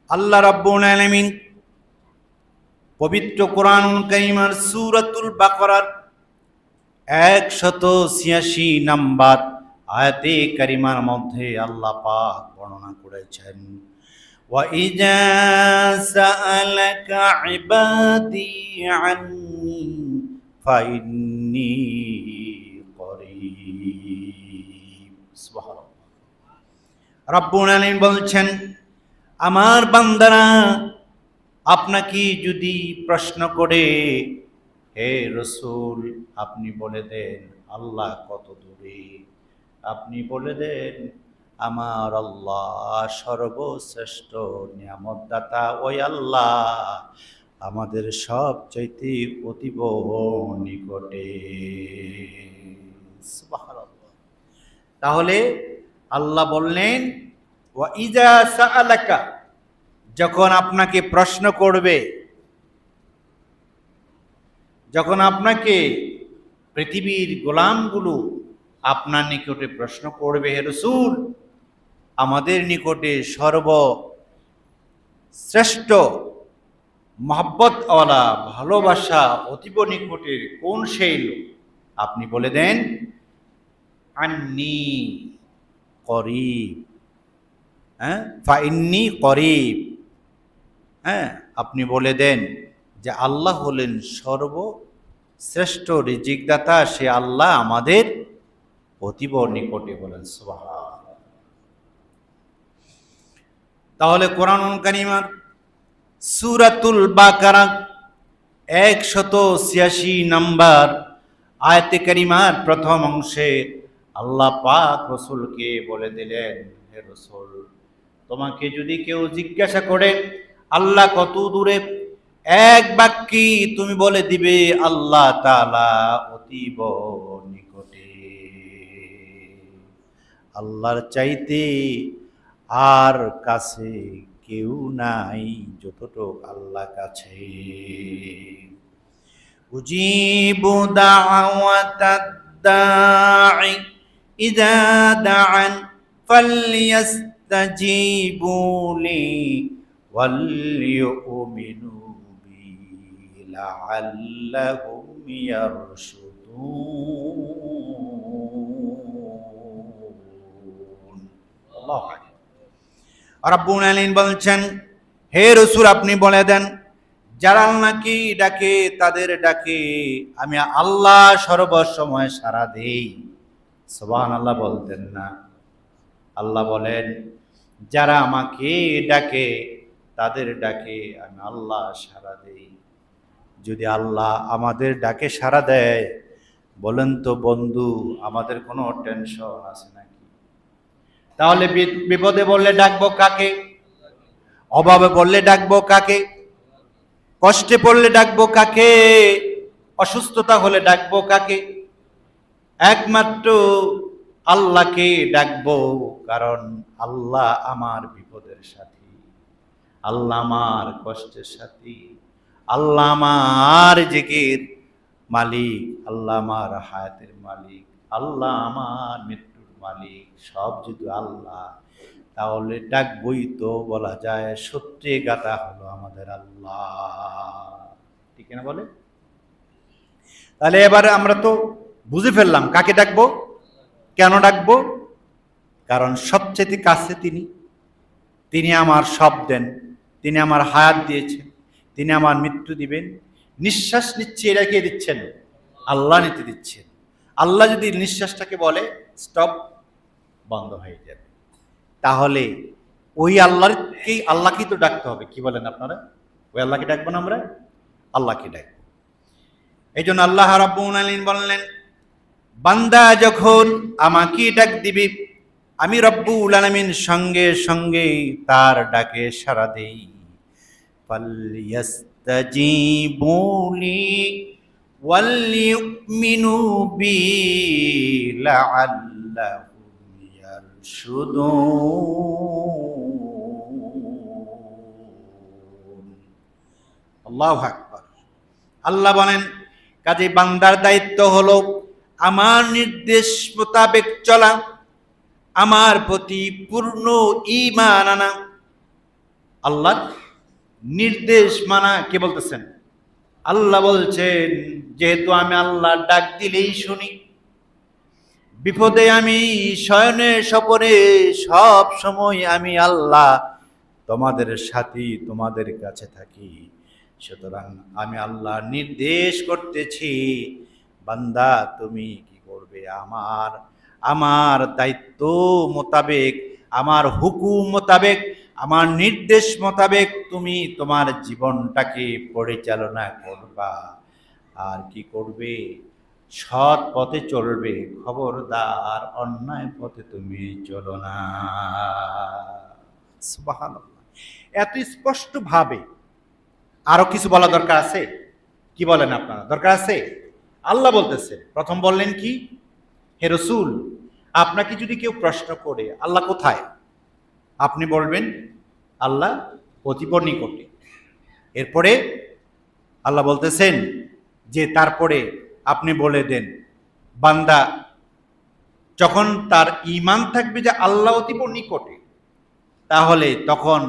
আল্লাহ রাব্বুল আলামিন পবিত্র কোরআনুল কারীমের সূরাতুল বাকারার 186 নম্বর আয়াতে কারিমার মধ্যে আল্লাহ পাক বর্ণনা করেছেন, ওয়া ইযা সাআলাকা ইবাদি আন্নী ফাইন্নী করিব। সুবহানাল্লাহ। রাব্বুল আলামিন বলছেন, আমার বান্দারা আপনাকে যদি প্রশ্ন করে, হে রসুল আপনি বলে দেন আল্লাহ কত দূরে। আপনি বলে দেন আমার আল্লাহ সর্বশ্রেষ্ঠ নিয়ামতদাতা, ওই আল্লাহ আমাদের সবচাইতে অতীব নিকটে। সুবহানাল্লাহ। তাহলে আল্লাহ বললেন, ওয়া ইযা সাআলাকা, যখন আপনাকে প্রশ্ন করবে, যখন আপনাকে পৃথিবীর গোলামগুলো আপনার নিকটে প্রশ্ন করবে, হে রাসূল আমাদের নিকটে সর্বশ্রেষ্ঠ মহব্বতওয়ালা ভালোবাসা অতীব নিকটের কোন সেই লোক, আপনি বলে দেন আন্নী করিব, ফাইন্নী করিব। আপনি বলে দেন যে আল্লাহ হলেন সর্বশ্রেষ্ঠ রিজিকদাতা, সে আল্লাহ আমাদের অতীব নিকটে। বলেন সুবহানাল্লাহ। তাহলে কোরআনুল কারীমের সূরাতুল বাকারা 186 নম্বর আয়াতে কারিমার প্রথম অংশে আল্লাহ পাক রসুলকে বলে দিলেন, হে রসুল তোমাকে যদি কেউ জিজ্ঞাসা করে আল্লাহ কত দূরে, এক বাক্যে তুমি বলে দিবে আল্লাহ তাআলা অতীব নিকটে। আল্লাহর চাইতে আর কাছে কেউ নাই যতটুকু আল্লাহ কাছে। উজিবু দাওয়াতাদ দাঈ ইযা দাআন ফালইস্তাজিবু লি ওয়ালইউমিনু বি লাআল্লাহুম ইয়ারশুদুন। আল্লাহু আকবার। রাব্বুল আলামিন বলছেন, হে রাসূল আপনি বলে দেন যারা নাকি ডাকে তাদের ডাকে আমি আল্লাহ সর্বসময় সাড়া দেই। সুবহানাল্লাহ বলতেন না? আল্লাহ বলেন যারা আমাকে ডাকে তাদের ডাকে আমি আল্লাহ সাড়া দেই। যদি আল্লাহ আমাদের ডাকে সাড়া দেয়, বলেন তো বন্ধু আমাদের কোনো টেনশন আছে নাকি? তাহলে বিপদে বললে ডাকবো কাকে? অভাবে বললে ডাকবো কাকে? কষ্টে পড়লে ডাকবো কাকে? অসুস্থতা হলে ডাকবো কাকে? একমাত্র আল্লাহকে ডাকবো, কারণ আল্লাহ আমার বিপদের সাথী, আল্লাহ আমার কষ্টের সাথী, আল্লাহ আমার রিজিকের মালিক, আল্লাহ আমার হায়াতের মালিক, আল্লাহ আমার মৃত্যুর মালিক, সব যদি আল্লাহ, তাহলে ডাকবই তো বলা যায় সত্যি গাথা হলো আমাদের আল্লাহ। ঠিক না বলে? তাহলে এবারে আমরা তো বুঝে ফেললাম কাকে ডাকবো, কেন ডাকবো। কারণ সবচেয়ে কাছে তিনি, তিনি আমার সব দেন, তিনি আমার হায়াত দিয়েছেন, তিনি আমার মৃত্যু দিবেন। নিঃশ্বাস নিচ্ছে এরা কে দিচ্ছেন? আল্লাহ নিতে দিচ্ছেন। আল্লাহ যদি নিঃশ্বাসটাকে বলে স্টপ, বন্ধ হয়ে যাবে। তাহলে ওই আল্লাহকেই তো ডাকতে হবে। কি বলেন আপনারা? ওই আল্লাহকে ডাকবো না আমরা? আল্লাহকে ডাকবো। এই জন্য আল্লাহ রাব্বুল আলামিন বললেন, বান্দা যখন আমাকে ডাক দিবে আমি রব্বুল আলামিন সঙ্গে সঙ্গে তার ডাকে সাড়া দেই। ফালইস্তাজিবু লি ওয়ালইউমিনু বি লাআল্লাহুম ইয়ারশুদুন। আল্লাহু আকবার। আল্লাহ বলেন কাজে বান্দার দায়িত্ব হলো আমার নির্দেশ মোতাবেক চলা, আমার প্রতি পূর্ণ ঈমান আনা, আল্লাহর নির্দেশ মানা কে বলতেছেন? আল্লাহ বলছেন, যেহেতু আমি আল্লাহর ডাক দিলেই শুনি, বিপদে আমি, শয়নে স্বপনে, সব সময় আমি আল্লাহ তোমাদের সাথী, তোমাদের কাছে থাকি। সুতরাং আমি আল্লাহ নির্দেশ করতেছি, বান্দা তুমি কি করবে? আমার দায়িত্ব মোতাবেক, আমার হুকুম মোতাবেক, আমার নির্দেশ মোতাবেক তুমি তোমার জীবনটাকে পরিচালনা করবা। আর কি করবে? সৎ পথে চলবে, খবরদার অন্যায় পথে তুমি চলো না। সুবহানাল্লাহ। এত স্পষ্ট ভাবে আরো কিছু বলা দরকার আছে? কি বলেন আপনারা, দরকার আছে? আল্লাহ বলতেছে, প্রথম বললেন কি? হে রাসূল, আপনাকে যদি কেউ প্রশ্ন করে আল্লাহ কোথায়, আপনি বলবেন আল্লাহ অতীব নিকটে। এরপরে আল্লাহ বলতেছেন যে তারপরে আপনি বলে দেন, বান্দা যখন তার ঈমান থাকবে যে আল্লাহ অতীব নিকটে, তাহলে তখন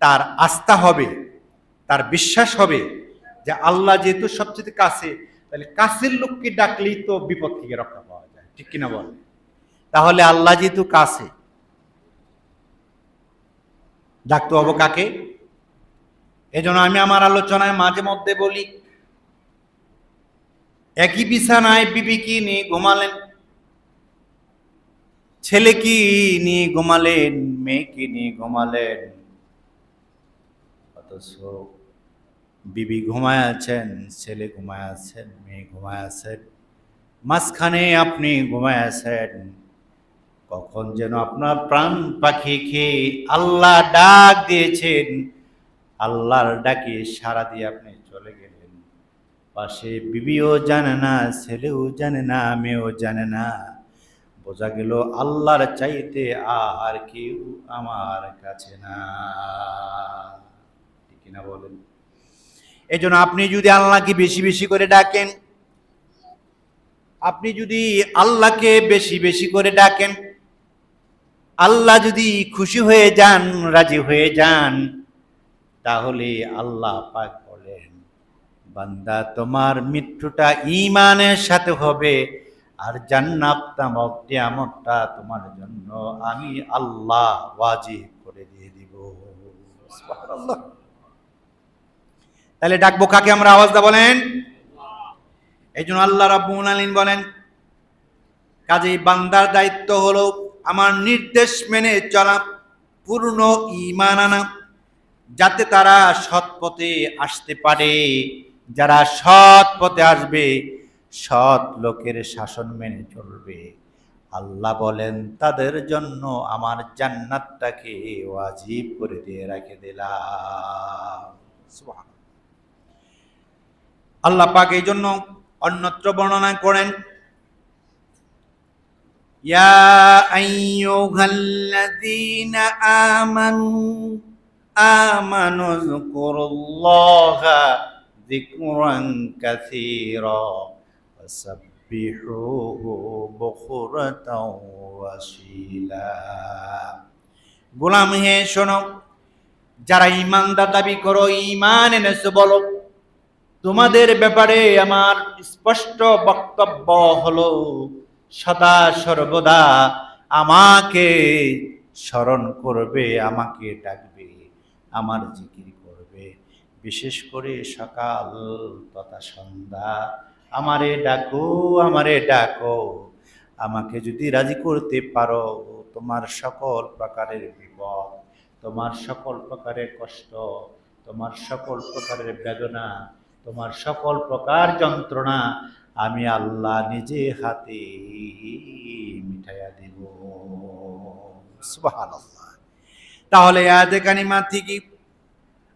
তার আস্থা হবে, তার বিশ্বাস হবে যে আল্লাহ যেহেতু সবচেয়ে কাছে, তাহলে কাছের লোককে ডাকলেই তো বিপদ থেকে রক্ষা পাওয়া যায়, ঠিক কিনা বল? তাহলে আল্লাহ যেহেতু কাছে, ডাকতে হবে কাকে? এজন্য আমি আমার আলোচনায় মাঝে মধ্যে বলি, একই বিছানায় বিবি কি নিয়ে ঘুমালেন, ছেলে কি নিয়ে ঘুমালেন, মেয়ে কি নিয়ে ঘুমালেন, অথচ বিবি ঘুমায় আছেন, ছেলে ঘুমায় আছেন, মেয়ে ঘুমায় আছেন, মাঝখানে আপনি ঘুমায় আছেন। কখন যেন আপনার প্রাণ পাখি খেয়ে আল্লাহ ডাক দিয়েছেন, আল্লাহর ডাকে সাড়া দিয়ে আপনি চলে গেলেন। পাশে বিবিও জানে না, ছেলেও জানে না, মেয়েও জানে না। বোঝা গেল আল্লাহর চাইতে আর কেউ আমার কাছে না, ঠিক কিনা বলেন? এই জন্য আপনি যদি আল্লাহকে বেশি বেশি করে ডাকেন, আপনি যদি আল্লাহকে বেশি বেশি করে ডাকেন, আল্লাহ যদি খুশি হয়ে যান, রাজি হয়ে যান, তাহলে আল্লাহ পাক বলেন, বান্দা তোমার মৃত্যুটা ঈমানের সাথে হবে, আর জান্নাত নামক নিয়ামতটা তোমার জন্য আমি আল্লাহ ওয়াজিব করে দিয়ে দিব। সুবহানাল্লাহ। তাহলে ডাকবো কাকে আমরা? আওয়াজটা বলেন। এই জন্য আল্লাহ রাব্বুল আলামিন বলেন, কাজেই বান্দার দায়িত্ব হলো আমার নির্দেশ মেনে চলা, পূর্ণ ঈমান আনা, যাতে তারা সৎ পথে আসতে পারে। যারা সৎ পথে আসবে, সৎ লোকের শাসন মেনে চলবে, আল্লাহ বলেন তাদের জন্য আমার জান্নাতটাকে ওয়াজিব করে দিয়ে রেখে দিলাম। সুবহানাল্লাহ। আল্লাহ পাক এই জন্য অন্যত্র বর্ণনা করেন, ইয়া আইয়ুহাল্লাযীনা আমানু যকুরুল্লাহা যিকরান কাসীরা ওয়াসাব্বিহুহু বুকরাতাও ওয়াসীলা। গোলাম হে শোনো, যারা ঈমানদার দাবি করো, ঈমান এনেছো, বলো তোমাদের ব্যাপারে আমার স্পষ্ট বক্তব্য হলো, সদা সর্বদা আমাকে স্মরণ করবে, আমাকে ডাকবে, আমার জিকির করবে, বিশেষ করে সকাল তথা সন্ধ্যা আমারে ডাকো, আমারে ডাকো। আমাকে যদি রাজি করতে পারো, তোমার সকল প্রকারের বিপদ, তোমার সকল প্রকারের কষ্ট, তোমার সকল প্রকারের বেদনা, তোমার সকল প্রকার যন্ত্রণা আমি আল্লাহ নিজে হাতে মিটাইয়া দেব। সুবহানাল্লাহ। তাহলে আয়াতে কারিমা থেকে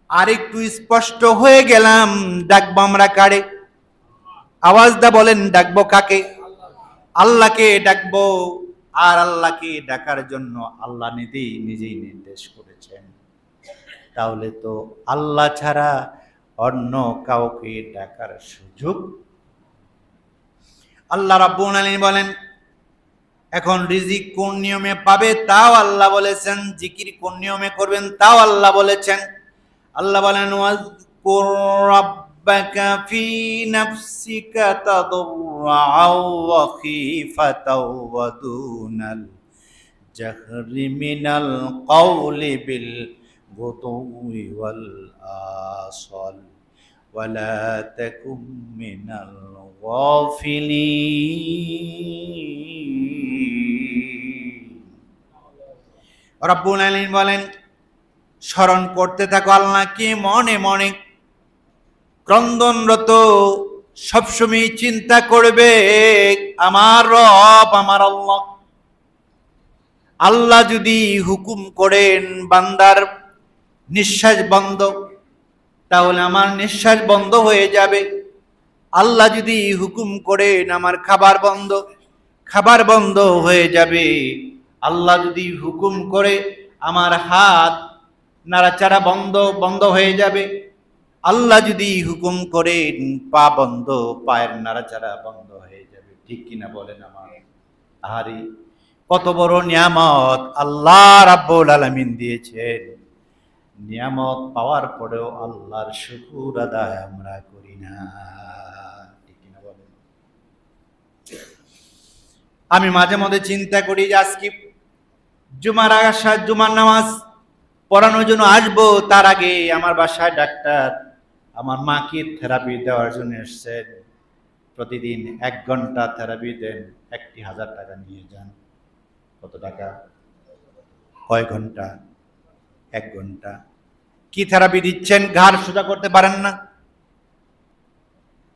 আরেকটু স্পষ্ট হয়ে গেলাম, ডাকবো আমরা কারে? আওয়াজটা বলেন, ডাকবো কাকে? আল্লাহকে ডাকবো। আর আল্লাহকে ডাকার জন্য আল্লাহ নিজেই নির্দেশ করেছেন। তাহলে তো আল্লাহ ছাড়া অন্য কাউকে ডাকার সুযোগ। আল্লাহ রাব্বুল আলামিন বলেন, এখন রিজিক কোন নিয়মে পাবে তাও আল্লাহ বলেছেন, জিকির কোন নিয়মে করবেন তাও আল্লাহ বলেছেন। আল্লাহ বলেন ওয়াজকুর রাব্বাকা ফি নাফসিকা তাদাররুআও ওয়া খীফাতাও ওয়া দুনাল জাহরি মিনাল কওলি বিল গুদুই ওয়াল আসাল ওয়ালা তাকুম মিনাল গাফিলিন। রব্বুল আলামিন বলেন স্মরণ করতে থাকো আল্লাহকে মনে মনে, ক্রন্দনরত সবসময় চিন্তা করবে আমার রব আমার আল্লাহ। আল্লাহ যদি হুকুম করেন বান্দার নিঃশ্বাস বন্ধ, তাহলে আমার নিঃশ্বাস বন্ধ হয়ে যাবে। আল্লাহ যদি হুকুম করেন আমার খাবার বন্ধ, খাবার বন্ধ হয়ে যাবে। আল্লাহ যদি হুকুম করে আমার হাত নাড়াচাড়া বন্ধ হয়ে যাবে। আল্লাহ যদি হুকুম করেন পা বন্ধ, পায়ের নাড়াচাড়া বন্ধ হয়ে যাবে। ঠিক কিনা বলেন? আমার আহারি কত বড় নিয়ামত আল্লাহ রাব্বুল আলামিন দিয়েছেন। নিয়ামত পাওয়ার পরেও আল্লাহর শুকর আদায় আমরা করি না। ঠিক কিনা বলেন? আমি মাঝে মাঝে চিন্তা করি যে আজকে জুমার নামাজ পড়ানোর জন্য আসবো, তার আগে আমার বাসায় ডাক্তার আমার মাকে থেরাপি দেওয়ার জন্য এসছেন। প্রতিদিন 1 ঘন্টা থেরাপি দেন, 1000 টাকা নিয়ে যান। কত টাকা? কয় ঘন্টা? 1 ঘন্টা। কি থেরাপি দিচ্ছেন? ঘাড় সোজা করতে পারেন না।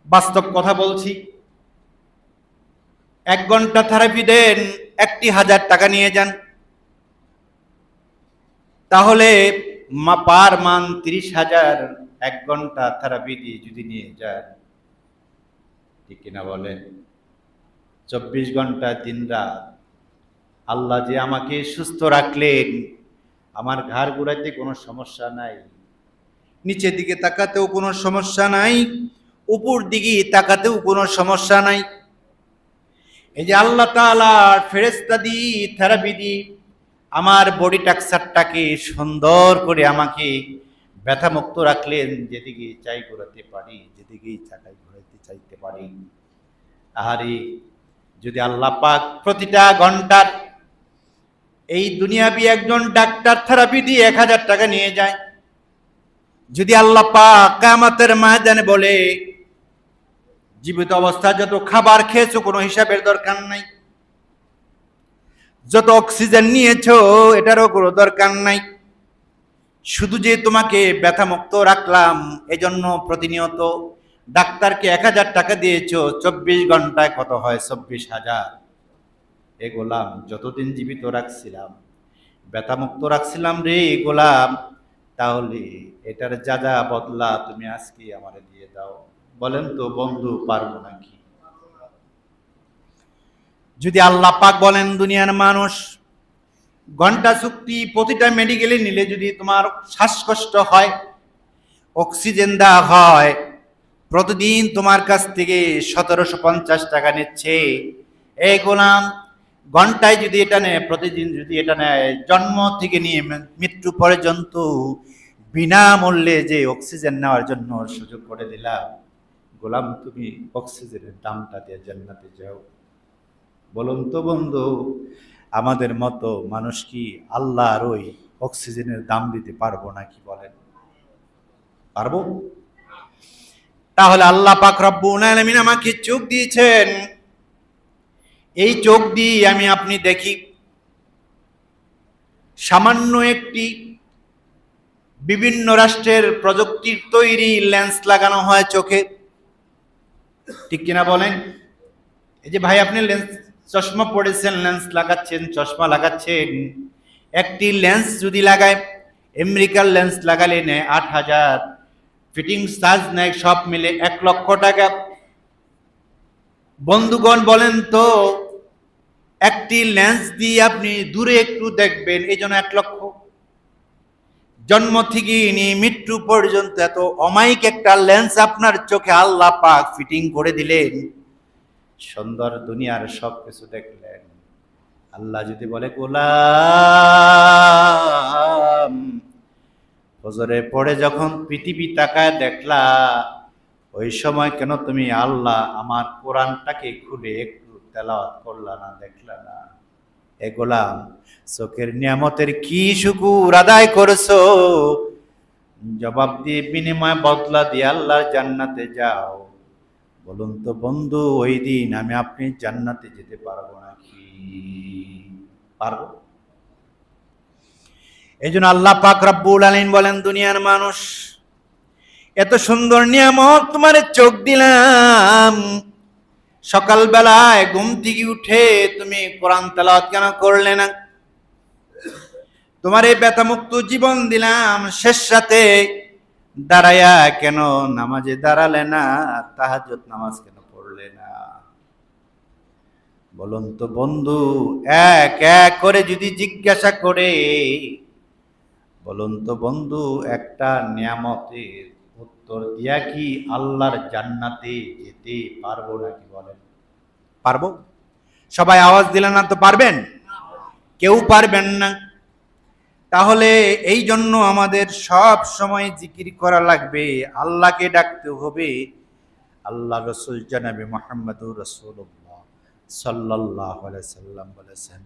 বাস্তব কথা বলছি। 1 ঘন্টা থেরাপি দেন, 1000 টাকা নিয়ে যান। তাহলে পার মান 30,000। 1 ঘন্টা থেরাপি দিয়ে যদি নিয়ে যান, ঠিক কিনা বলেন? 24 ঘন্টা দিন রাত আল্লাহ যে আমাকে সুস্থ রাখলেন, আমার ঘাড় ঘুরাইতে কোনো সমস্যা নাই, নিচের দিকে তাকাতেও কোনো সমস্যা নাই, উপর দিকে তাকাতেও কোনো সমস্যা নাই। এই যে আল্লাহ তাআলার ফেরেশতা দিয়ে থেরাপি দিয়ে আমার বডি টাকচারটাকে সুন্দর করে আমাকে ব্যথা মুক্ত রাখলেন। যেদিকে চাই ঘোরাতে পারি, যেদিকেই চাই ঘোরাতে চাইতে পারি। আহারে যদি আল্লাহ পাক প্রতিটা ঘন্টার এই দুনিয়াবি একজন ডাক্তার থেরাপি দিয়ে 1000 টাকা নিয়ে যায়, যদি আল্লাহ পাক কিয়ামতের ময়দানে বলে জীবিত অবস্থা যত খাবার খেয়েছো কোনো হিসাবের দরকার নাই, যত অক্সিজেন নিয়েছো এটারও কোনো দরকার নাই, শুধু যে তোমাকে ব্যথা মুক্ত রাখলাম এজন্য প্রতিনিয়ত ডাক্তারকে 1000 টাকা দিয়েছো, 24 ঘন্টায় কত হয়? 24,000। এ গোলাম যতদিন জীবিত রাখছিলাম, ব্যথা মুক্ত রাখছিলাম রে গোলাম, তাহলে এটার যা যা বদলা তুমি আজকে আমারে দিয়ে দাও। বলেন তো বন্ধু, পারবো নাকি? যদি আল্লাহ পাক বলেন দুনিয়ার মানুষ ঘন্টা চুক্তি প্রতিটা মেডিকেলে নিলে যদি তোমার শ্বাসকষ্ট হয়, অক্সিজেন দেওয়া হয়, প্রতিদিন তোমার কাছ থেকে 1750 টাকা নিচ্ছে। এই গোলাম ঘন্টায় যদি এটা নেয়, প্রতিদিন যদি এটা নেয়, জন্ম থেকে নিয়ে মৃত্যু পর্যন্ত বিনামূল্যে যে অক্সিজেন নেওয়ার জন্য সুযোগ করে দিলাম, গোলাম তুমি অক্সিজেনের দামটা দিয়ে জান্নাতে যাও। বলুন তো বন্ধু, আমাদের মতো মানুষ কি আল্লাহর ওই অক্সিজেনের দাম দিতে পারবো নাকি? বলেন, পারবো? তাহলে আল্লাহ পাক রব্বুল আলামিন আমাকে চোখ দিয়েছেন, এই চোখ দিয়ে আমি আপনি দেখি। সামান্য একটি বিভিন্ন রাষ্ট্রের প্রযুক্তির তৈরি লেন্স লাগানো হয় চোখে, ঠিক কিনা বলেন? এই যে ভাই আপনি লেন্স চশমা পড়েছেন, লেন্স লাগাচ্ছেন, চশমা লাগাচ্ছেন, একটি লেন্স যদি লাগায়, আমেরিকার লেন্স লাগালে নেয় 8,000, ফিটিং চার্জ নেয় সব মিলে 1 লক্ষ টাকা। বন্ধুগণ বলেন তো, একটি লেন্স দিয়ে আপনি দূরে একটু দেখবেন, এই জন্য 1 লক্ষ। জন্ম থেকে নিয়ে মৃত্যু পর্যন্ত এত অমায়িক একটা লেন্স আপনার চোখে আল্লাহ পাক ফিটিং করে দিলেন, সুন্দর দুনিয়ার সব কিছু দেখলেন। আল্লাহ যদি বলে গোলাম ফজরের পরে যখন পৃথিবী তাকায় দেখলা, ওই সময় কেন তুমি আল্লাহ আমার কোরআনটাকে খুলে একটু তেলাওয়াত করলা না, দেখলা না? এ গোলাম, চোখের নিয়ামতের কি শুকুর আদায় করছো? জবাব দিয়ে বিনিময় বদলা দিয়ে আল্লাহর জান্নাতে যাও। বলুন তো বন্ধু, ওই দিন আমি আপনি জান্নাতে যেতে পারবো নাকি? পারবো? এই জন্য আল্লাহ পাক রব্বুল আলামিন বলেন, দুনিয়ার মানুষ, এত সুন্দর নিয়ামত তোমারে চোখ দিলাম, সকালবেলায় ঘুম থেকে উঠে তুমি কোরআন তেলাওয়াত কেন করলে না? তোমার এই ব্যথামুক্ত জীবন দিলাম, শেষ রাতে দাঁড়ায়া কেন নামাজে দাঁড়ালে না? তাহাজ্জুদ নামাজ কেন পড়লে না? বলুন তো বন্ধু, এক এক করে যদি জিজ্ঞাসা করে, বলুন তো বন্ধু, একটা নিয়ামতের উত্তর দিয়া কি আল্লাহর জান্নাতে যেতে পারবো নাকি? বলেন, পারবো? সবাই আওয়াজ দিলেন না তো পারবেন? কেউ পারবেন না। তাহলে এই জন্য আমাদের সব সময় জিকির করা লাগবে, আল্লাহকে ডাকতে হবে। আল্লাহ রসুল জনাবে মুহাম্মদুর রাসূলুল্লাহ সাল্লাল্লাহু আলাইহি সাল্লাম বলেছেন,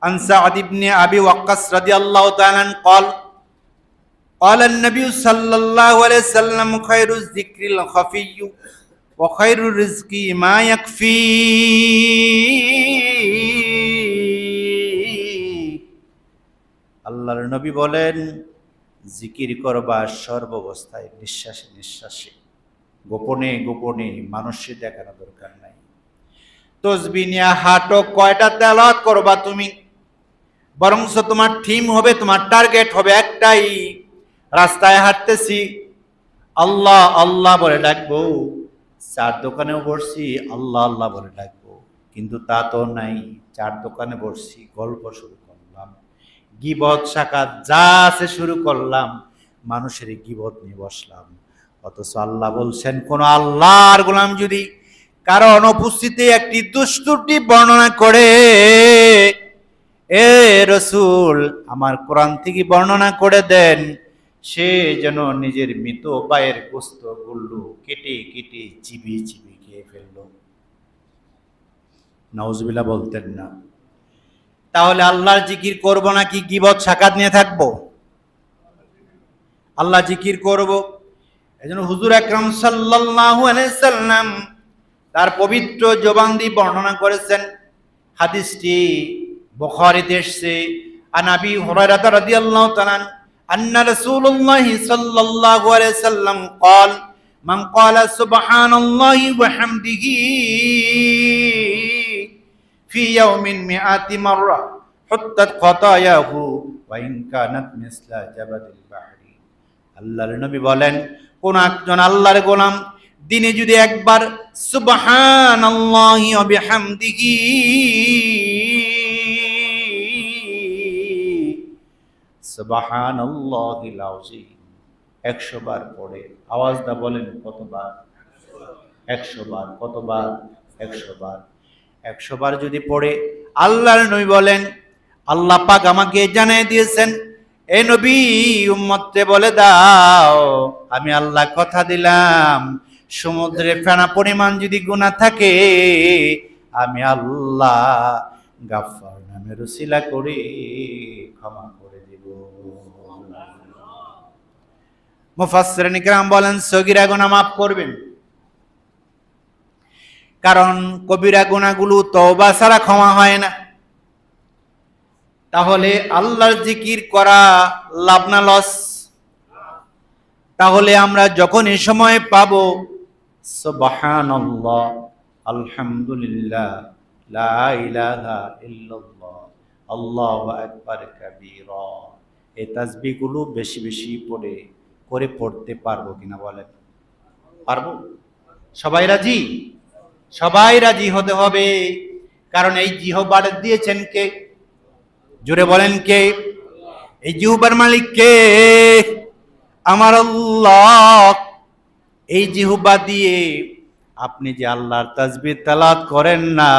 عن سعد بن أبي وقاص رضي الله تعالى عنه قال قال النبي صلى الله عليه وسلم خير الذكر الخفي وخير الرزق ما يكفي। আল্লাহর নবী বলেন, জিকির করবা সর্বাবস্থায়, নিঃশ্বাসে নিঃশ্বাসে, গোপনে গোপনে, মানুষের দেখানো দরকার নাই। তসবিহ নিয়ে হাঁটো, কয়টা তেলাওয়াত করবা তুমি? বরঞ্চ তোমার থিম হবে, তোমার টার্গেট হবে একটাই, রাস্তায় হাঁটতেছি আল্লাহ আল্লাহ বলে ডাকবো, চার দোকানেও বসছি আল্লাহ আল্লাহ বলে ডাকবো। কিন্তু তা তো নাই, চার দোকানে বসছি, গল্প শুরু করলাম, গীবত সাকাত যা আছে শুরু করলাম, মানুষের গীবত নিয়ে বসলাম। অথচ আল্লাহ বলছেন, কোন আল্লাহর গোলাম যদি কারো অনুপস্থিতি একটি দুষ্টুটি বর্ণনা করে, এ রসুল আমার কোরআন থেকে বর্ণনা করে দেন, সে যেন নিজের মৃত পায়ের গোস্ত গুল্লু কেটে কেটে চিবিয়ে চিবিয়ে খেয়ে ফেলল। নাউজুবিল্লাহ বলতেন না? তাহলে আল্লাহর জিকির করব নাকি গীবত সাকাত নিয়ে থাকবো? আল্লাহ জিকির করব। এজন্য হুজুর আকরাম সাল্লাল্লাহু আলাইহি সাল্লাম তার পবিত্র জবান দিয়ে বর্ণনা করেছেন। হাদিসটি বুখারীতে এসেছে। আন আবি হুরায়রা রাদিয়াল্লাহু তাআলা আন্না রাসূলুল্লাহ সাল্লাল্লাহু আলাইহি সাল্লাম قال من قال سبحان الله وبحمده في يوم 100 مرة حطت خطاياه وإن كانت مثل جبل البحر। আল্লাহর নবী বলেন, কোন একজন আল্লাহর গোলাম দিনে যদি একবার সুবহানাল্লাহি ওয়া বিহামদিহি সুবহানাল্লাহিল আযীম 100 বার পড়ে, আওয়াজ দা বলেন কতবার? 100 বার। কতবার? 100 বার। 100 বার যদি পড়ে, আল্লাহর নবী বলেন, আল্লাহ পাক আমাকে জানিয়ে দিয়েছেন, এ নবী উম্মতকে বলে দাও, আমি আল্লাহ কথা দিলাম, সমুদ্রে ফেনা পরিমাণ যদি গুনাহ থাকে, আমি আল্লাহ গাফফার নামের উসিলা করে ক্ষমা করে দেব। মুফাসসিরিন কিরাম বলেন, সগীরা গুনাহ মাফ করবেন, কারণ কবিরা গুনাহগুলো তওবা ছাড়া ক্ষমা হয় না। তাহলে আল্লাহর জিকির করা লাভ না লস? তাহলে আমরা যখন এই সময় পাবো সুবহানাল্লাহ, আলহামদুলিল্লাহ, লা ইলাহা ইল্লাল্লাহ, আল্লাহু আকবার কাবীরা, এই তাসবিহগুলো বেশি বেশি পড়তে পারবো কিনা বলেন? পারবো? সবাই রাজি? সবাই রাজি হতে হবে, কারণ এই জিহ্বা দিয়েছেন কে? জোরে বলেন কে? এই জিহ্বার মালিক কে? আমার আল্লাহ। এই জিহ্বা দিয়ে আপনি যে আল্লাহর তাসবিহ তেলাওয়াত করেন না,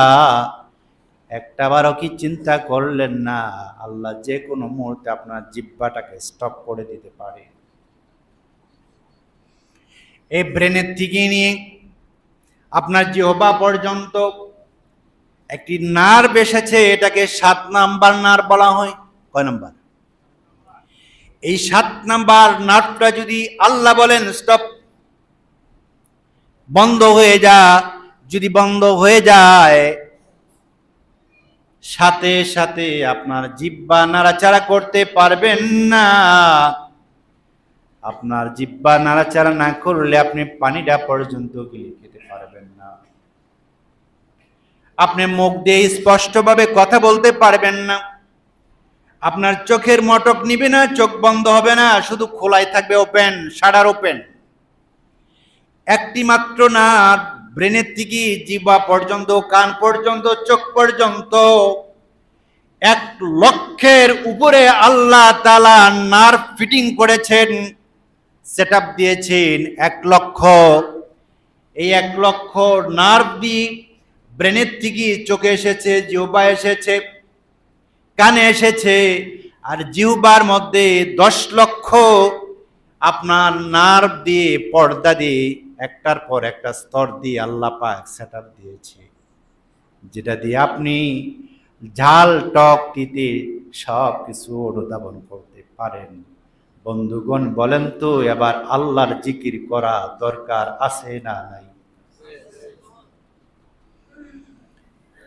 একটাবারও কি চিন্তা করলেন না আল্লাহ যে কোনো মুহূর্তে আপনার জিহ্বাটাকে স্টপ করে দিতে পারে? এই ব্রেনের থেকে নিয়ে আপনার জিহ্বা পর্যন্ত একটি নার্ভ এসেছে, এটাকে 7 নাম্বার নার্ভ বলা হয়। কয় নাম্বার? এই 7 নাম্বার নার্ভটা যদি আল্লাহ বলেন স্টপ, বন্ধ হয়ে যা, যদি বন্ধ হয়ে যায় সাথে সাথে আপনার জিহ্বা নাড়াচাড়া করতে পারবেন না। আপনার জিহ্বা নাড়াচাড়া না করলে আপনি পানিটা পর্যন্ত গিলে খেতে পারবেন না। আপনি মুখ দিয়ে স্পষ্টভাবে কথা বলতে পারবেন না। আপনার চোখের মটক নিবে না, চোখ বন্ধ হবে না, শুধু খোলাই থাকবে, ওপেন, শাটার ওপেন। একটি মাত্র না, ব্রেনের থেকে জিহ্বা পর্যন্ত, কান পর্যন্ত, চোখ পর্যন্ত 1 লক্ষের উপরে আল্লাহ তাআলা নার্ভ ফিটিং করেছেন, সেটআপ দিয়েছেন। 1 লক্ষ। এই 1 লক্ষ নার্ভ দিয়ে ব্রেনের থেকে চোখে এসেছে, জিহ্বা এসেছে, কানে এসেছে, আর জিহ্বার মধ্যে 10 লক্ষ আপনার নার্ভ দিয়ে, পর্দা দিয়ে একটার পর একটা স্তর দিয়ে আল্লাহ পাক সেটআপ দিয়েছে, যেটা দিয়ে আপনি ঝাল টক তিতে সব কিছু অনুধাবন করতে পারেন। বন্ধুগণ বলেন তো এবার আল্লাহর জিকির করা দরকার আছে না নাই?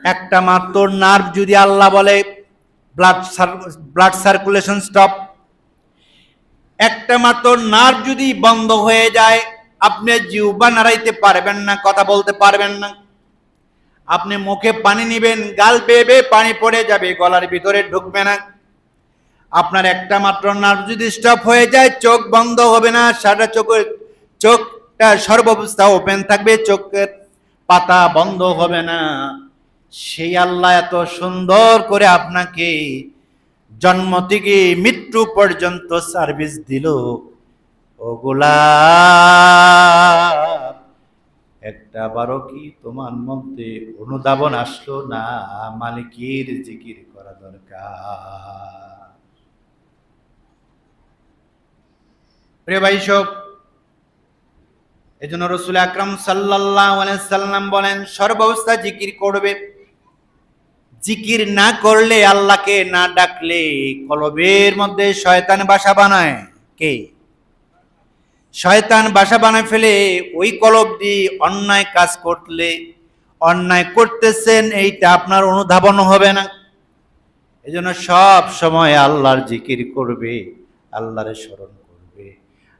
একটা মাত্র নার্ভ যদি আল্লাহ বলে ব্লাড সার্কুলেশন স্টপ, একটা মাত্র নার্ভ যদি বন্ধ হয়ে যায় আপনি জিহ্বা নাড়াইতে পারবেন না, কথা বলতে পারবেন না। আপনি মুখে পানি নেবেন, গাল বেয়ে বেয়ে পানি পড়ে যাবে, গলার ভিতরে ঢুকবে না। আপনার একটা মাত্র নার্ভ যদি স্টপ হয়ে যায় চোখ বন্ধ হবে না, সারা চোখটা সর্বাবস্থা ওপেন থাকবে, চোখের পাতা বন্ধ হবে না। সেই আল্লাহ এত সুন্দর করে আপনাকে জন্ম থেকে মৃত্যু পর্যন্ত সার্ভিস দিল। ও গোলাপ, একটা বারো কি তোমার মধ্যে অনুধাবন আসলো না মালিকের জিকির করা দরকার? প্রিয় ভাই সব, এজন্য রাসূল আকরাম সাল্লাল্লাহু আলাইহি সাল্লাম বলেন সর্বাবস্থা জিকির করবে। জিকির না করলে, আল্লাহকে না ডাকলে কলবের মধ্যে শয়তান বাসা বানায়। কে? শয়তান বাসা বানায় ফেলে। ওই কলব দিয়ে অন্যায় কাজ করলে, অন্যায় করতেছেন এইটা আপনার অনুধাবন হবে না। এজন্য সব সময় আল্লাহর জিকির করবে, আল্লাহর স্মরণ করবে।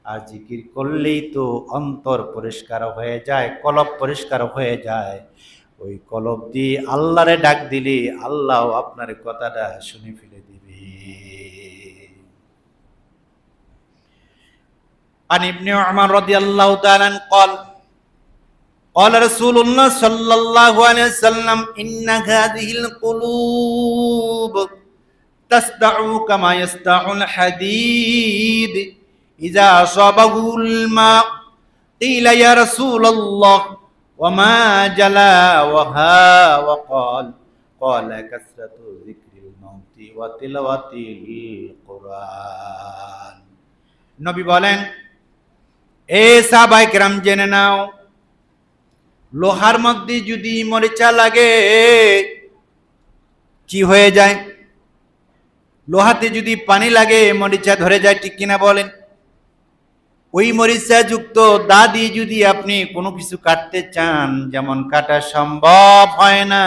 আর জিকির করলেই তো অন্তর পরিষ্কার হয়ে যায়, কলব পরিষ্কার হয়ে যায়। ওই কলব দিয়ে আল্লাহরে ডাক দিলে আল্লাহ আপনার কথাটা শুনে ফেলে দিবে। عن ابن عمر رضي الله تعالى عنه قال قال رسول الله صلى الله عليه وسلم إن هذه القلوب تسدع كما يسدع الحديد إذا أصابه الماء قيل يا رسول الله وما جلاوها قال كثرة ذكر الموت وتلاوة القرآن। নবী বলেন, এ সাহাবায়ে কেরাম জেনে নাও, লোহার মধ্যে যদি মরিচা লাগে কি হয়ে যায়? লোহাতে যদি পানি লাগে মরিচা ধরে যায়, ঠিক কিনা বলেন? ওই মরিচা যুক্ত দা দিয়ে যদি আপনি কোনো কিছু কাটতে চান, যেমন কাটা সম্ভব হয় না।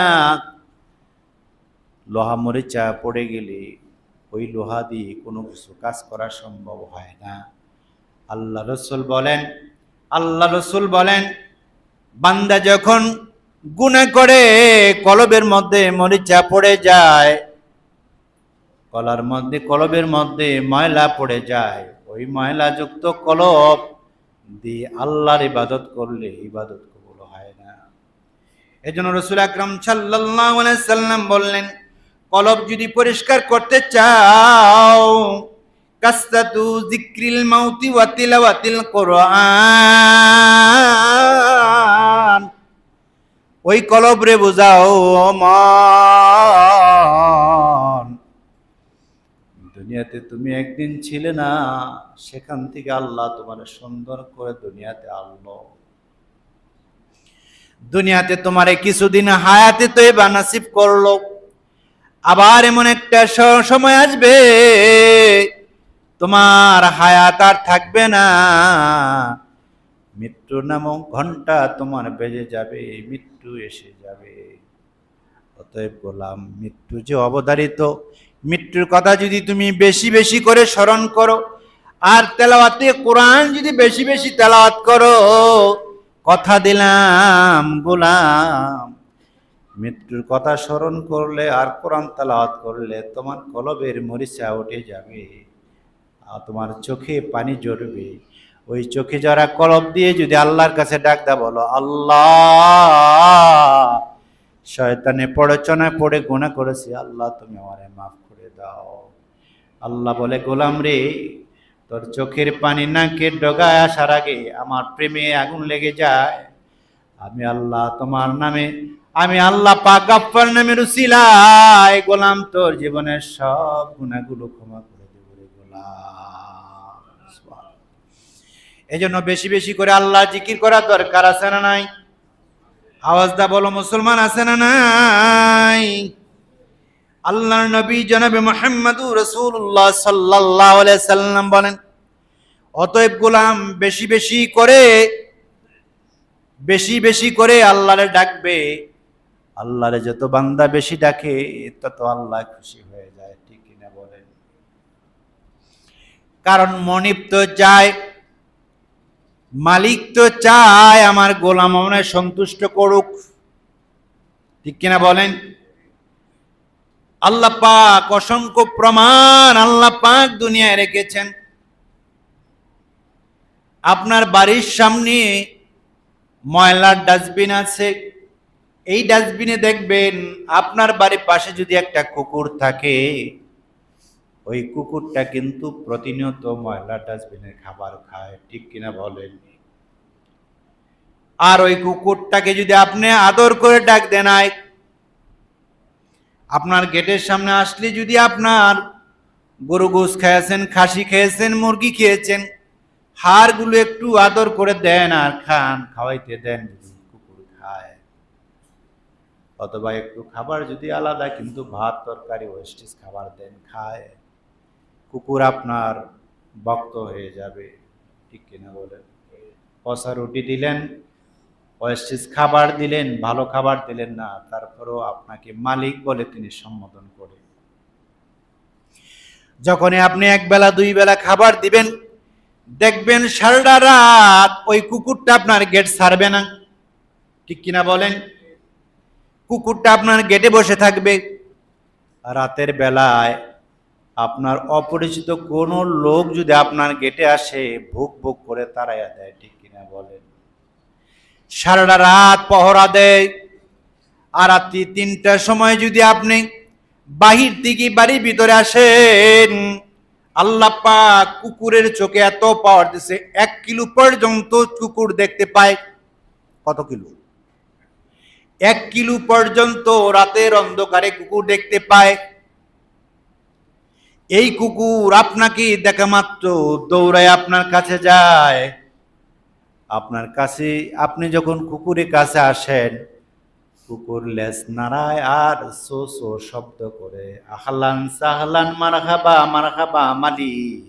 লোহা মরিচা পড়ে গেলে ওই লোহা দিয়ে কোনো কিছু কাজ করা সম্ভব হয় না। আল্লাহ রসুল বলেন বান্দা যখন গুনাহ করে কলবের মধ্যে মরিচা পড়ে যায়, কলবের মধ্যে ময়লা পড়ে যায়, ওই ময়লা যুক্ত কলব দিয়ে আল্লাহর ইবাদত করলে ইবাদত কবুল হয় না। এজন্য রাসূল আকরাম সাল্লাল্লাহু আলাইহি সাল্লাম বললেন, কলব যদি পরিষ্কার করতে চাও, কাসরাতু যিকরিল মাউতি ওয়া তিলাওয়াতিল কোরআন, ওই কলব রে বুঝাও মন দুনিয়াতে তুমি একদিন ছিলে না, সেখান থেকে আল্লাহ তোমার সুন্দর করে দুনিয়াতে আনলো। দুনিয়াতে তোমারে কিছুদিন হায়াতে তয়্যিবা নসিব করলো। আবার এমন একটা সময় আসবে তোমার হায়াত আর থাকবে না, মৃত্যু নামক ঘন্টা তোমার বেজে যাবে, মৃত্যু এসে যাবে। অতএব গোলাম, মৃত্যু যে অবধারিত, মৃত্যুর কথা যদি তুমি বেশি বেশি করে স্মরণ করো, আর তেলাওয়াতে কোরআন যদি বেশি বেশি তেলাওয়াত করো, কথা দিলাম গোলাম, মৃত্যুর কথা স্মরণ করলে আর কোরআন তেলাওয়াত করলে তোমার কলবের মরিচা উঠে যাবে, আর তোমার চোখে পানি ঝরবে। ওই চোখে যারা কলব দিয়ে যদি আল্লাহর কাছে ডাক দা, বলো আল্লাহ, শয়তানে প্ররোচনায় পড়ে গুনাহ করেছি, আল্লাহ তুমি আমারে মাফ করে দাও। আল্লাহ বলে, গোলাম রে, তোর চোখের পানি নাকের ডগায় আসার আগে আমার প্রেমে আগুন লেগে যায়। আমি আল্লাহ তোমার নামে, আমি আল্লাহ পাক গাফফার নামের উসিলায় গোলাম তোর জীবনের সব গুনাহগুলো ক্ষমা করে দেব রে গোলাম। এজন্য বেশি বেশি করে আল্লাহ জিকির করা দরকার, আছে না নাই? আওয়াজ দা বলো মুসলমান, আছে না নাই? আল্লাহর নবী জনাবে মুহাম্মদুর রাসূলুল্লাহ সাল্লাল্লাহু আলাইহি সাল্লাম বলেন, অতএব গোলাম বেশি বেশি করে আল্লাহরে ডাকবে। আল্লাহরে যত বান্দা বেশি ডাকে তত আল্লাহ খুশি হয়ে যায়, ঠিক কিনা বলেন? কারণ মনিব তো চায়, মালিক তো চায় আমার গোলাম আমাকে সন্তুষ্ট করুক, ঠিক কিনা বলেন? আল্লাহ পাক অসংখ্য প্রমাণ আল্লাহ পাক দুনিয়ায় রেখেছেন। আপনার বাড়ির সামনে ময়লার ডাস্টবিন আছে, এই ডাস্টবিনে দেখবেন আপনার বাড়ির পাশে যদি একটা কুকুর থাকে, ওই কুকুরটা কিন্তু প্রতিনিয়ত ময়লার ডাস্টবিনের খাবার খায়, ঠিক কিনা বলেন? আর ওই কুকুরটাকে যদি আপনি আদর করে ডাক দেন, আপনার গেটের সামনে আসলে যদি আপনার গরু গোশ খেয়েছেন, খাসি খেয়েছেন, মুরগি খেয়েছেন, হাড়গুলো একটু আদর করে দেন আর খান, খাওয়াইতে দেন, কুকুর খায়। অথবা একটু খাবার যদি আলাদা কিন্তু ভাত তরকারি ওয়েস্টেজ খাবার দেন, খায়, কুকুর আপনার ভক্ত হয়ে যাবে, ঠিক কিনা বলেন? পচা রুটি দিলেন, ওয়েস্টেজ খাবার দিলেন, ভালো খাবার দিলেন না, তারপরেও আপনাকে মালিক বলে তিনি সম্বোধন করে। যখনই আপনি এক বেলা দুই বেলা খাবার দিবেন, দেখবেন সারা রাত ওই কুকুরটা আপনার গেট ছাড়বে না, ঠিক কিনা বলেন? কুকুরটা আপনার গেটে বসে থাকবে। রাতের বেলায় আপনার অপরিচিত কোনো লোক যদি আপনার গেটে আসে, ভুক ভুক করে তাড়াইয়া দেয়, ঠিক কিনা বলেন? সারা রাত পহরা দেয়। আর রাত্রি 3টার সময় যদি আপনি বাহির থেকে বাড়ির ভিতরে আসেন, আল্লাহ পাক কুকুরের চোখে এত পাওয়ার দিছে, 1 কিলো পর্যন্ত কুকুর দেখতে পায়। কত কিলো? 1 কিলো পর্যন্ত রাতের অন্ধকারে কুকুর দেখতে পায়। এই কুকুর আপনাকে দেখা মাত্র দৌড়ায় আপনার কাছে যায়। আপনার কাছে আপনি যখন কুকুরের কাছে আসেন, কুকুর লেজ নাড়ায় আর সো সো শব্দ করে, আহলান সাহলান মারহাবা মারহাবা মালিক,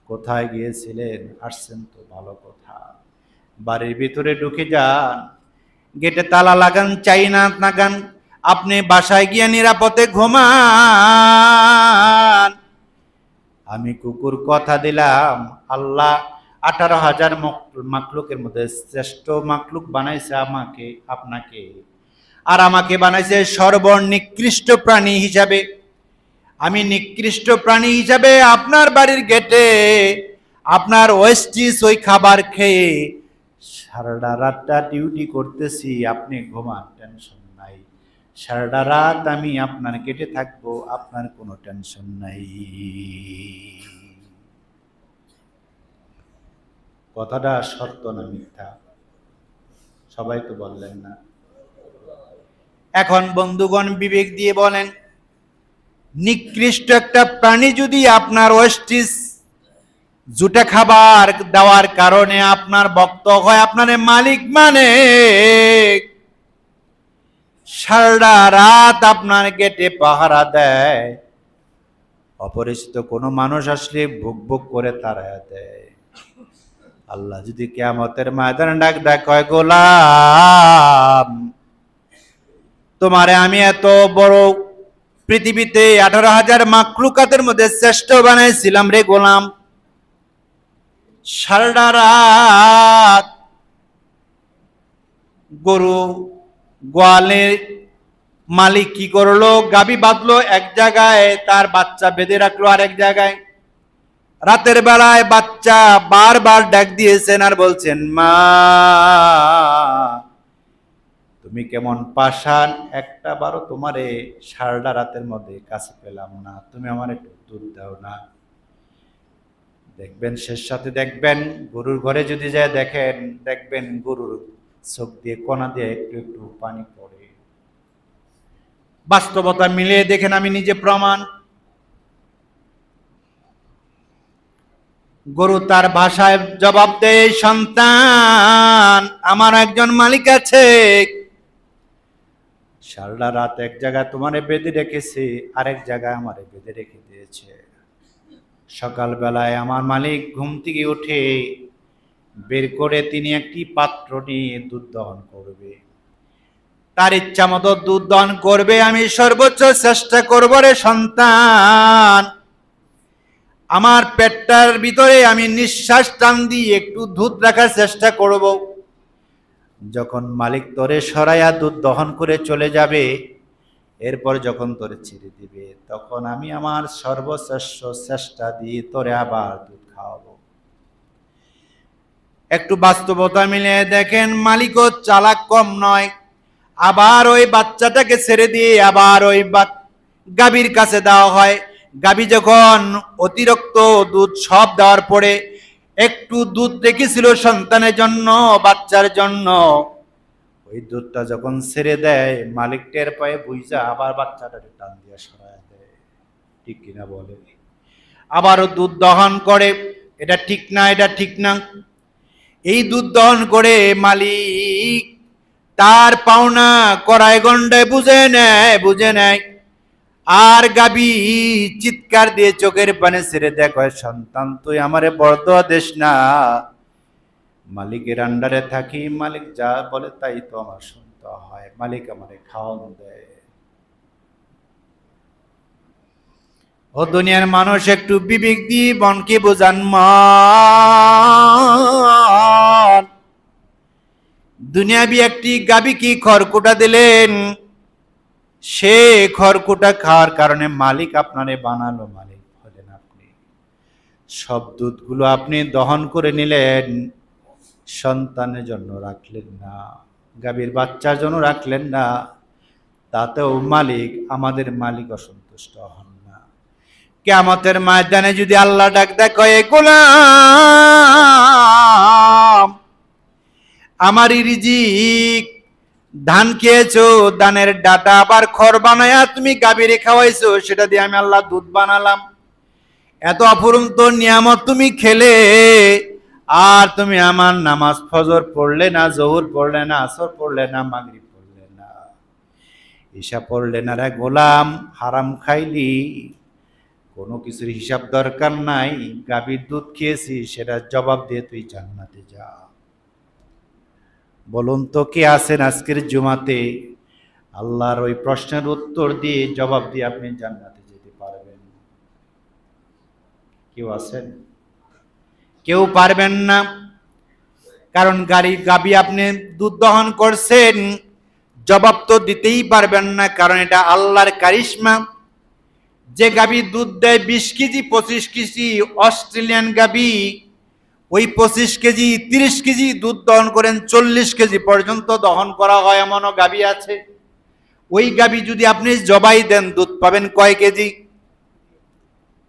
কোথায় গিয়েছিলেন? আসছেন তো, ভালো কথা। বাড়ির ভিতরে ঢুকে যান, গেটে তালা লাগান চাই না লাগান, আপনি বাসায় গিয়ে নিরাপদে ঘুমান। আমি কুকুর কথা দিলাম, আল্লাহ 18,000 মাখলুকের মধ্যে শ্রেষ্ঠ মাখলুক বানাইছে আমাকে, আপনাকে, আর আমাকে বানাইছে সর্বনিকৃষ্ট প্রাণী হিসাবে। আমি নিকৃষ্ট প্রাণী হিসাবে আপনার বাড়ির গেটে আপনার ওয়েস্টিস ওই খাবার খেয়ে সারা রাতটা ডিউটি করতেছি, আপনি ঘুমান, টেনশন নাই। সারা রাত আমি আপনার গেটে থাকবো, আপনার কোনো টেনশন নাই। কথাটা সত্য না মিথ্যা? সবাই তো বললেন না। এখন বন্ধুগণ বিবেক দিয়ে বলেন, নিকৃষ্ট একটা প্রাণী যদি আপনার ওয়েস্টিস জুটে খাবার দেওয়ার কারণে আপনার ভক্ত হয়, আপনার মালিক মানে সারা রাত আপনার গেটে পাহারা দেয়, অপরিচিত কোনো মানুষ আসলে ভুক ভুক করে তাড়ায় দেয়। আল্লাহ যদি কিয়ামতের ময়দানে ডাক দেয়, কয় গোলাম তোমারে আমি এত বড় পৃথিবীতে 18,000 মাখলুকাতের মধ্যে শ্রেষ্ঠ বানাইছিলাম রে গোলাম, সারা রাত গরু গোয়ালের মালিক কি করলো, গাবি বাঁধলো এক জায়গায়, তার বাচ্চা বেঁধে রাখলো আরেক জায়গায়। রাতের বেলায় বাচ্চা বারবার ডাক দিয়েছেন আর বলছেন, মা তুমি কেমন পাষাণ, একটা বারো তোমারে সারা রাতের মধ্যে কাছে পেলাম না, তুমি আমার একটু দুধ দাও না। দেখবেন শেষ সাথে দেখবেন গরুর ঘরে যদি যায় দেখেন, দেখবেন গরুর চোখ দিয়ে কোনা দিয়ে একটু একটু পানি পড়ে। বাস্তবতা মিলিয়ে দেখেন, আমি নিজে প্রমাণ। গরু তার ভাষায় জবাব দেয়, সন্তান আমার একজন মালিক আছে, সারা রাত এক জায়গায় তোমারে বেঁধে রেখেছে, আরেক জায়গায় আমারে বেঁধে রেখে দিয়েছে। সকাল বেলায় আমার মালিক ঘুম থেকে উঠে বের করে তিনি একটি পাত্র নিয়ে দুধ দহন করবে, তার ইচ্ছা মতো দুধ দহন করবে। আমি সর্বোচ্চ চেষ্টা করব রে সন্তান, আমার পেটটার ভিতরে আমি নিঃশ্বাস টান দিয়ে একটু দুধ রাখার চেষ্টা করব। যখন মালিক তোরে সরাইয়া দুধ দহন করে চলে যাবে, এরপর যখন তোরে ছেড়ে দিবে, তখন আমি আমার সর্বশ্রেষ্ঠ চেষ্টা দিয়ে তোরে আবার দুধ খাওয়াবো। একটু বাস্তবতা মিলিয়ে দেখেন, মালিকও চালাক কম নয়। আবার ওই বাচ্চাটাকে ছেড়ে দিয়ে আবার ওই গাভীর কাছে দেওয়া হয়। গাভী যখন অতিরিক্ত দুধ সব দেওয়ার পরে একটু দুধ রেখেছিল সন্তানের জন্য, বাচ্চার জন্য, ওই দুধটা যখন ছেড়ে দেয়, মালিক টের পায়ে বুঝা আবার বাচ্চাটাকে টান দিয়ে সরায় দেয়। ঠিক কিনা বলে? আবারও দুধ দহন করে, এটা ঠিক না, এটা ঠিক না। এই দুধ দহন করে মালিক তার পাওনা কড়াই গন্ডায় বুঝে নেয়। আর গাবি চিৎকার দিয়ে চোখের পানে ছেড়ে দেখো, সন্তান তুই আমারে বরদোয়া দেশ না, মালিকের আন্ডারে থাকি, মালিক যা বলে তাই তো আমার শুনতে হয়, মালিক আমারে খাওয়ান দেয়। ও দুনিয়ার মানুষ, একটু বিবেক দিয়ে বনকে বোঝান। মান দুনিয়াবি একটি গাবি কি খড়কুটা দিলেন, সে খড়কুটা খাওয়ার কারণে মালিক আপনারে বানালো, মালিক হলেন আপনি। সব দুধগুলো আপনি দহন করে নিলেন, সন্তানের জন্য রাখলেন না, গাভীর বাচ্চার জন্য রাখলেন না, তাতেও মালিক, আমাদের মালিক অসন্তুষ্ট হন না। কিয়ামতের ময়দানে যদি আল্লাহ ডাক দেয়, কয় গোলাম আমারই রিজিক, ধান খেয়েছো, ধানের ডাটা আবার খড় বানায়া তুমি গাভীরে খাওয়াইছো, সেটা দিয়ে আমি আল্লাহ দুধ বানালাম। এত অপরন্ত নিয়ামত তুমি খেলে, আর তুমি আমার নামাজ ফজর পড়লে না, জোহর পড়লে না, আসর পড়লে না, মাগরিব পড়লে না, ঈশা পড়লে না রে গোলাম। হারাম খাইলি, কোনো কিছুর হিসাব দরকার নাই, গাভীর দুধ খেয়েছি, সেটা জবাব দিয়ে তুই জান্নাতে যা। বলুন তো কে আছেন আজকের জুমাতে আল্লাহর ওই প্রশ্নের উত্তর দিয়ে, জবাব দিয়ে আপনি জান্নাতে যেতে পারবেন? কেউ আছেন? কেউ পারবেন না। কারণ গাবি আপনি দুধ দহন করছেন, জবাব তো দিতেই পারবেন না, কারণ এটা আল্লাহর কারিশমা। যে গাবি দুধ দেয় 20 কেজি 25 কেজি, অস্ট্রেলিয়ান গাবি ওই 25 কেজি 30 কেজি দুধ দহন করেন, 40 কেজি পর্যন্ত দহন করা হয়, এমনও গাবি আছে। ওই গাবি যদি আপনি জবাই দেন, দুধ পাবেন কয় কেজি?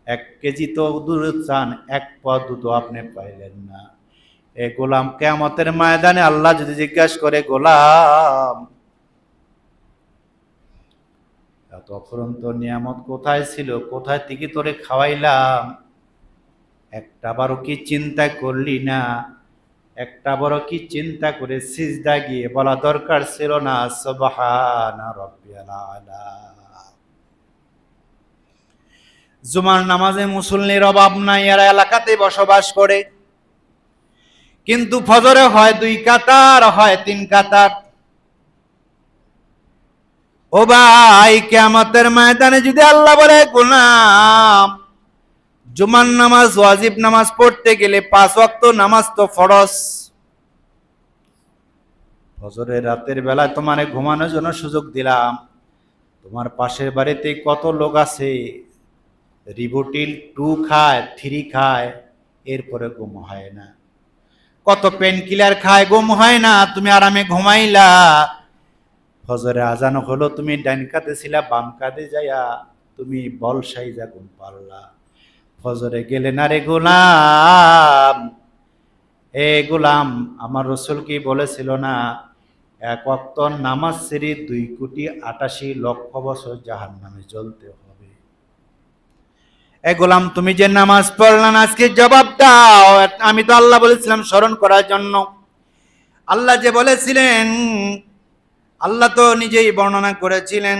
1 কেজি তো দুধ চান, 1 পা দুধ আপনি পাইলেন না। এ গোলাম, কিয়ামতের ময়দানে আল্লাহ যদি জিজ্ঞাসা করে, গোলাম এত অফুরন্ত নিয়ামত কোথায় ছিল, কোথায় থেকে তোরে খাওয়াইলাম, একটা বারো কি চিন্তা করলি না? একটা বড় কি চিন্তা করে সিজদা গিয়ে বলা দরকার ছিল না সুবহানা রাব্বিয়াল আলা? জুমার নামাজে মুসল্লির অভাব নাই, এরা এলাকাতে বসবাস করে, কিন্তু ফজরে হয় 2 কাতার, হয় 3 কাতার। ও ভাই, কিয়ামতের ময়দানে যদি আল্লাহ বলে গোলাম, জুমার নামাজ ওয়াজিব নামাজ পড়তে গেলে 5 ওয়াক্ত নামাজ তো ফরজ, ফজরের রাতের বেলায় তোমারে ঘুমানোর জন্য সুযোগ দিলাম, তোমার পাশের বাড়িতে কত লোক আছে রিবোটিল 2 খায়, 3 খায়, এরপরে ঘুম হয় না, কত পেন কিলার খায়, ঘুম হয় না, তুমি আরামে ঘুমাইলা। ফজরে আজান হলো, তুমি ডাইন কাতে ছিলা, বাম কাতে যাইয়া তুমি বল সাইজা ঘুম পারলা। ফজরে গেলে না রে গোলাম, এ গোলাম, আমার রসুল কি বলেছিল না, 1 ওয়াক্ত নামাজ ছেড়ে 2,88,00,000 বছর জাহান্নামে জ্বলতে হবে। এ গোলাম, তুমি যে নামাজ পড়লা না, আজকে জবাব দাও। আমি তো আল্লাহ বলেছিলাম স্মরণ করার জন্য। আল্লাহ যে বলেছিলেন, আল্লাহ তো নিজেই বর্ণনা করেছিলেন,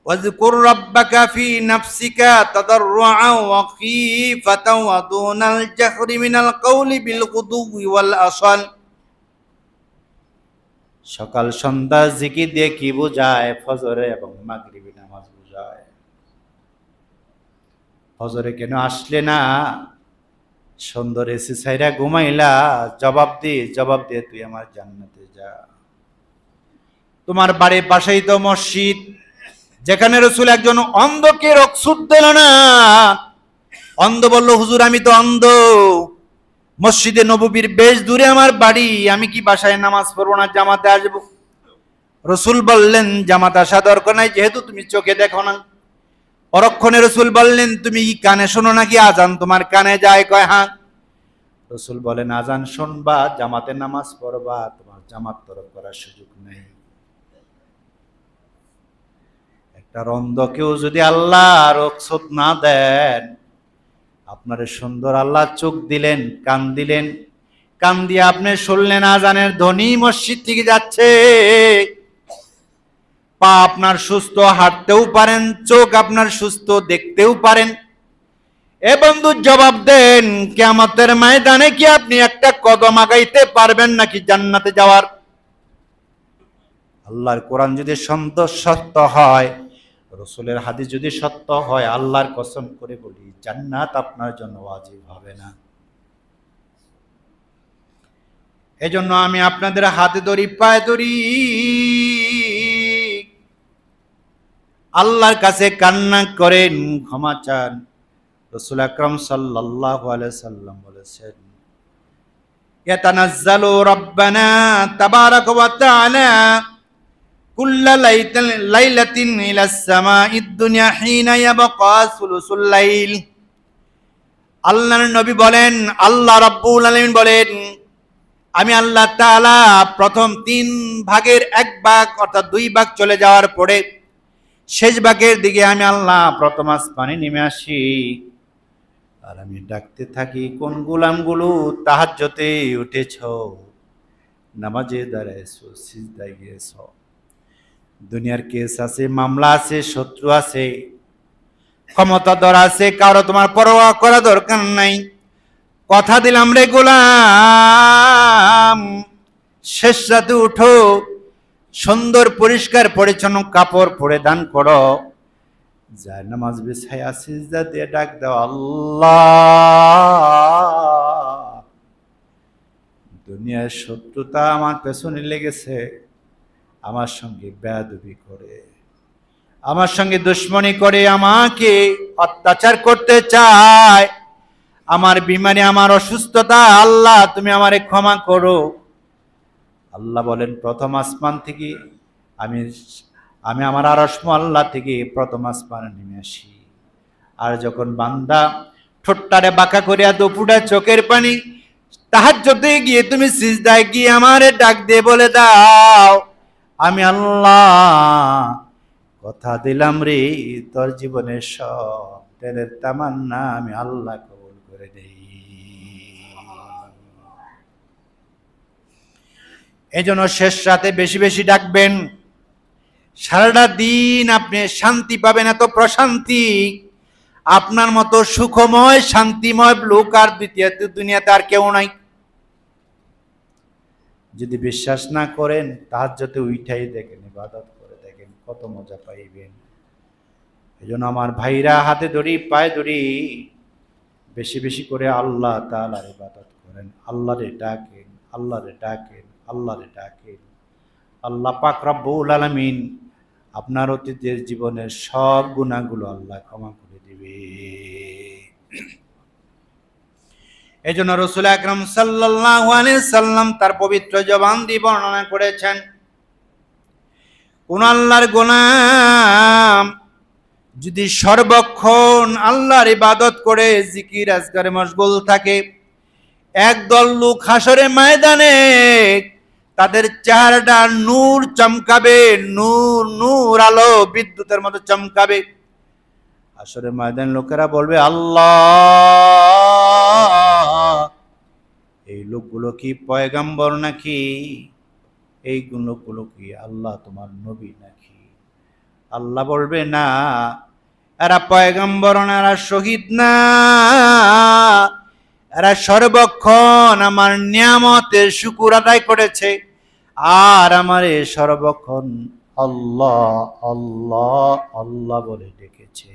ওয়াজকুর রাব্বাকা ফি নাফসিকা তাদাররুআ ওয়া খীফাতা ওয়া দুনাল জাহরি মিনাল কওলি বিল গুদুই ওয়াল আসাল। সকাল সন্ধ্যা জিকির দিয়ে কি বোঝায়? ফজরে এবং মাগরিবি নামাজ বোঝায়। ফজরে কেন আসলে না? সুন্দর এসি ছাইরা ঘুমাইলা, জবাব দিয়ে তুই আমার জান্নাতে যা। তোমার বাড়ির পাশেই তো মসজিদ, যেখানে রসুল একজন অন্ধকে রক্সুদ দিল না। অন্ধ বলল, হুজুর আমি তো অন্ধ, মসজিদে নববীর বেশ দূরে আমার বাড়ি, আমি কি বাসায় নামাজ পড়বো না, জামাতে আসবো? রসুল বললেন, জামাত আসা দরকার নাই, যেহেতু তুমি চোখে দেখো না। পরক্ষণে রসুল বললেন, তুমি কি কানে শোনো নাকি আজান তোমার কানে যায়? কয় হ্যাঁ। রসুল বলেন, আজান শুনবা, জামাতে নামাজ পড়বা, তোমার জামাত তরফ করার সুযোগ নেই। একটা অন্ধকেও যদি আল্লাহ রুখসত না দেন, আপনার সুন্দর আল্লাহ চোখ দিলেন, কান দিলেন, কান দিয়ে আপনি শুনলেন আজানের ধ্বনি মসজিদ থেকে যাচ্ছে, পা আপনার সুস্থ, হাঁটতেও পারেন, চোখ আপনার সুস্থ, দেখতেও পারেন। এ বন্ধু জবাব দেন, কিয়ামতের ময়দানে কি আপনি একটা কদম আগাইতে পারবেন নাকি জান্নাতে যাওয়ার? আল্লাহর কোরআন যদি সত্য হয়, রসুলের হাদিস যদি সত্য হয়, আল্লাহর কসম করে বলি, জান্নাত আপনার জন্য ওয়াজিব হবে না। এজন্য আমি আপনাদের হাতে ধরি, পায়ে ধরি, আল্লাহর কাছে কান্না করেন, ক্ষমা চান। রাসূল আকরাম সাল্লাল্লাহু আলাইহি সাল্লাম বলেছেন, ইয়াতানাজ্জালু রাব্বানা তাবারাকা ওয়া তাআলা কুল্লা লাইলাতিন ইলাস সামাঈদ দুনিয়া হিনা ইয়াবকা সুলুসুল লাইল। আল্লাহর নবী বলেন, আল্লাহ রাব্বুল আলামিন বলেন, আমি আল্লাহ তাআলা প্রথম 3 ভাগের 1 ভাগ অর্থাৎ 2 ভাগ চলে যাওয়ার পরে শেষ ভাগের দিকে আমি আল্লাহ প্রথম আসমানে নেমে আসি, আর আমি ডাকতে থাকি, কোন গোলামগুলো তাহাজ্জুদে উঠেছো, নামাজে দাঁড়াইছো, সিজদায় গিয়েছো। দুনিয়ার কেস আছে, মামলা আছে, শত্রু আছে, ক্ষমতাধর আছে, কারো তোমার পরোয়া করা দরকার নাই। কথা দিলাম রে গোলাম, শেষ রাতে উঠো, সুন্দর পরিষ্কার পরিচ্ছন্ন কাপড় পরে দান করো, যায় নামাজ বিছায়া সিজদা দিয়ে ডাক দাও, আল্লাহ, দুনিয়ার শত্রুতা আমার পেছনে লেগেছে, আমার সঙ্গে বেয়াদবি করে, আমার সঙ্গে দুশ্মনী করে, আমাকে অত্যাচার করতে চায়, আমার বিমারি, আমার অসুস্থতা, আল্লাহ তুমি আমারে ক্ষমা করো। আল্লাহ বলেন, প্রথম আসমান থেকে আমি আমার আরশ আল্লাহ থেকে প্রথম আসমানে নেমে আসি, আর যখন বান্দা ঠোঁটটারে বাঁকা করিয়া দুপুরা চোখের পানি তাহাজ্জুদে গিয়ে তুমি সিজদায় গিয়ে আমারে ডাক দিয়ে বলে দাও, আমি আল্লাহ কথা দিলাম রে তোর জীবনের সব দিলের তামান্না আমি আল্লাহ কবুল করে দেই। এজন্য শেষ রাতে বেশি বেশি ডাকবেন। সারাটা দিন আপনি শান্তি পাবেন, এত প্রশান্তি। আপনার মতো সুখময় শান্তিময় লোক আর দ্বিতীয় দুনিয়াতে আর কেউ নাই। যদি বিশ্বাস না করেন তাহাজ্জুদে উঠাই দেখেন, ইবাদত করে দেখেন, কত মজা পাইবেন। এজন্য আমার ভাইরা হাতে ধরি পায়ে ধরি বেশি বেশি করে আল্লাহ তাআলার ইবাদত করেন, আল্লাহরে ডাকেন, আল্লাহরে ডাকেন, আল্লাহরে ডাকেন। আল্লাহ পাক রব্বুল আলামিন আপনার অতীতের জীবনের সব গুনাহগুলো আল্লাহ ক্ষমা করে দিবে। এজন্য রাসূল আকরাম সাল্লাল্লাহু আলাইহি সাল্লাম তার পবিত্র জবান দিয়ে বর্ণনা করেছেন, কোন আল্লাহর গোলাম যদি সর্বক্ষণ আল্লাহর ইবাদত করে জিকির আজকারে মশগুল থাকে, একদল লোক হাসরের ময়দানে তাদের চেহারাটা নূর চমকাবে, নূর নূর আলো বিদ্যুতের মতো চমকাবে। হাসরের ময়দানে লোকেরা বলবে, আল্লাহ, এই লোকগুলো কি পয়গম্বর নাকি? এই লোকগুলো কি আল্লাহ তোমার নবী নাকি? আল্লাহ বলবে, না, এরা পয়গম্বর না, এরা শহীদ না, এরা সর্বক্ষণ আমার নিয়ামতের শুকর আদায় করেছে আর আমার সর্বক্ষণ আল্লাহ আল্লাহ আল্লাহ বলে ডেকেছে,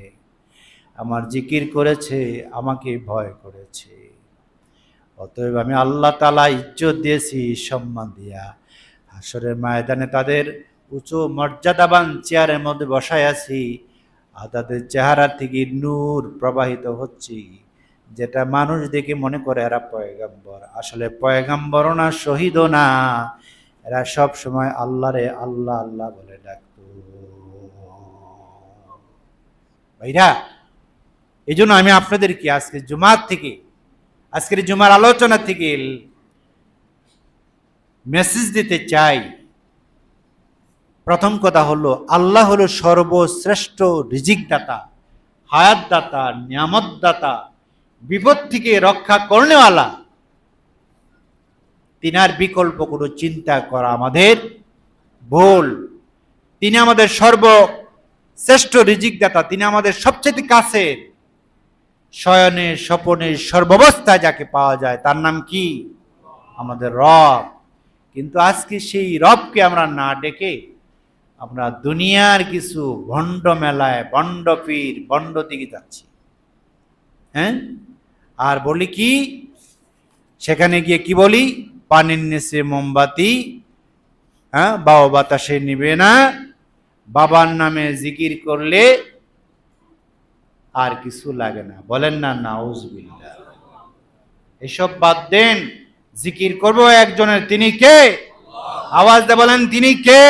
আমার জিকির করেছে, আমাকে ভয় করেছে। অতএব আমি আল্লাহ তাআলা ইজ্জত দিয়েছি, সম্মান দিয়া হাসরের ময়দানে তাদের উঁচু মর্যাদাবান চেয়ারের মধ্যে বসায় আছি, আর তাদের চেহারা থেকে নূর প্রবাহিত হচ্ছে, যেটা মানুষ দেখে মনে করে এরা পয়গম্বর। আসলে পয়গম্বরও না, শহীদও না, এরা সব সময় আল্লাহরে আল্লাহ আল্লাহ বলে ডাকত। ভাইরা, এই জন্য আমি আপনাদেরকে আজকে জুমার থেকে, আজকের জুমার আলোচনা থেকে মেসেজ দিতে চাই। প্রথম কথা হলো, আল্লাহ হলো সর্বশ্রেষ্ঠ রিজিক দাতা, হায়াত দাতা, নিয়ামত দাতা, বিপদ থেকে রক্ষা করনেওয়ালা। তিনার বিকল্প কোনো চিন্তা করা আমাদের ভুল। তিনি আমাদের সর্বশ্রেষ্ঠ রিজিক দাতা, তিনি আমাদের সবচেয়ে কাছে, শয়নে স্বপনে সর্বাবস্থায় যাকে পাওয়া যায় তার নাম কি? আমাদের রব। কিন্তু আজকে সেই রবকে আমরা না ডেকে আমরা দুনিয়ার কিছু ভণ্ড মেলায়, ভণ্ড পীর, ভণ্ড দিকে যাচ্ছি। হ্যাঁ, আর বলি কি, সেখানে গিয়ে কি বলি, পানির নিচে মোমবাতি, হ্যাঁ, বাবা বাতাসে নিবে না, বাবার নামে জিকির করলে আর কিছু লাগে না। বলেন না নাউজুবিল্লাহ। এসব বাদ দেন, জিকির করবো একজনের, তিনি কে? আওয়াজ দিয়ে বলেন, তিনি কে?